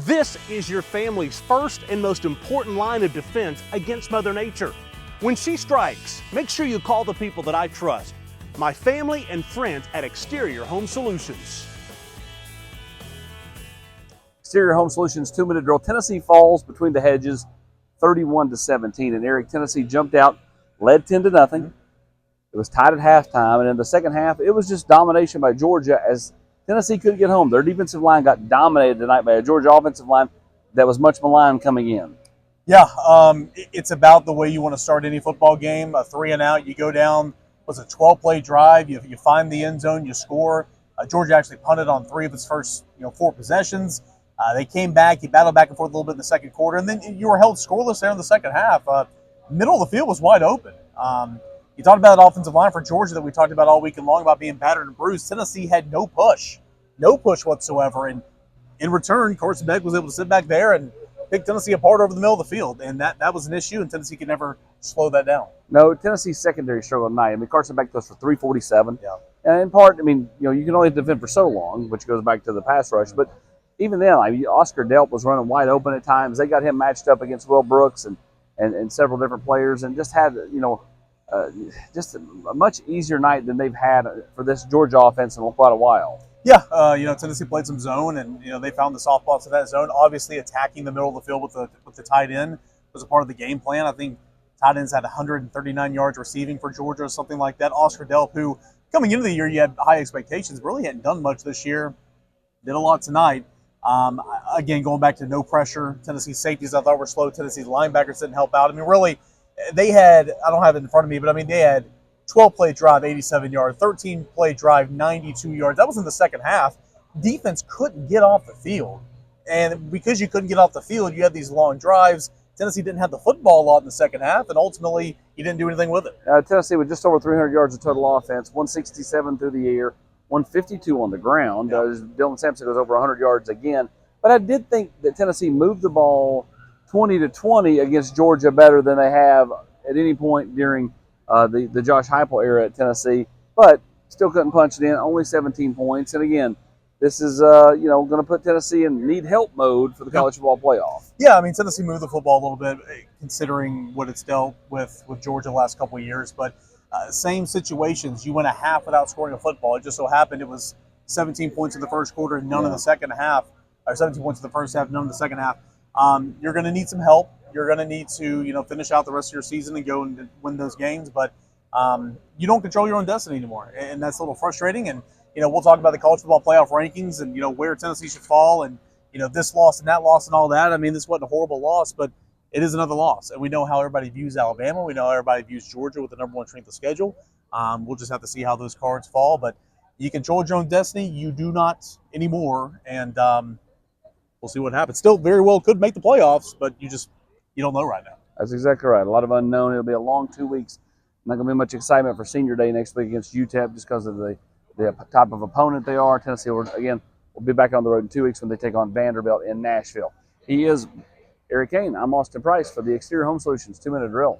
This is your family's first and most important line of defense against Mother Nature. When she strikes, make sure you call the people that I trust, my family and friends at Exterior Home Solutions. Exterior Home Solutions 2-minute drill. Tennessee falls between the hedges 31-17. And Eric, Tennessee jumped out, led 10-0. It was tied at halftime. And in the second half, it was just domination by Georgia as Tennessee couldn't get home. Their defensive line got dominated tonight by a Georgia offensive line that was much maligned coming in. Yeah, it's about the way you want to start any football game. A 3-and-out, you go down, was a 12-play drive. You find the end zone, you score. Georgia actually punted on 3 of its first 4 possessions. They came back. You battled back and forth a little bit in the second quarter, and then you were held scoreless there in the second half. Middle of the field was wide open. You talked about that offensive line for Georgia that we talked about all weekend long about being battered and bruised. Tennessee had no push whatsoever, and in return, Carson Beck was able to sit back there and pick Tennessee apart over the middle of the field, and that was an issue, and Tennessee could never slow that down. No, Tennessee's secondary struggled tonight. I mean, Carson Beck goes for 347. Yeah. And in part, I mean, you can only defend for so long, which goes back to the pass rush, but even then, I mean, Oscar Delp was running wide open at times. They got him matched up against Will Brooks and several different players, and just had just a much easier night than they've had for this Georgia offense in quite a while. Yeah, Tennessee played some zone, and they found the soft spots of that zone. Obviously, attacking the middle of the field with the tight end was a part of the game plan. I think tight ends had 139 yards receiving for Georgia or something like that. Oscar Delp, who coming into the year you had high expectations, really hadn't done much this year. Did a lot tonight. Again, going back to no pressure, Tennessee safeties I thought were slow. Tennessee's linebackers didn't help out. I mean, really, they had, I don't have it in front of me, but I mean, they had 12-play drive, 87 yards, 13-play drive, 92 yards. That was in the second half. Defense couldn't get off the field. And because you couldn't get off the field, you had these long drives. Tennessee didn't have the football a lot in the second half, and ultimately, you didn't do anything with it. Tennessee with just over 300 yards of total offense, 167 through the air, 152 on the ground. Yeah. Dylan Sampson goes over 100 yards again. But I did think that Tennessee moved the ball 20-20 against Georgia better than they have at any point during the Josh Heupel era at Tennessee. But still couldn't punch it in, only 17 points. And again, this is going to put Tennessee in need help mode for the college football playoff. Yeah, I mean, Tennessee moved the football a little bit considering what it's dealt with Georgia the last couple of years. But same situations. You went a half without scoring a football. It just so happened it was 17 points in the first quarter and none in the second half, or 17 points in the first half, none in the second half. You're going to need some help. You're going to need to, finish out the rest of your season and go and win those games. But you don't control your own destiny anymore, and that's a little frustrating. And we'll talk about the college football playoff rankings and where Tennessee should fall, and this loss and that loss and all that. I mean, this wasn't a horrible loss, but it is another loss, and we know how everybody views Alabama. We know how everybody views Georgia with the number 1 strength of schedule. We'll just have to see how those cards fall. But you control your own destiny. You do not anymore, and we'll see what happens. Still very well could make the playoffs, but you don't know right now. That's exactly right. A lot of unknown. It'll be a long 2 weeks. Not going to be much excitement for Senior Day next week against UTEP just because of the type of opponent they are. Tennessee, will be back on the road in 2 weeks when they take on Vanderbilt in Nashville. He is Eric Kane. I'm Austin Price for the Exterior Home Solutions 2-minute drill.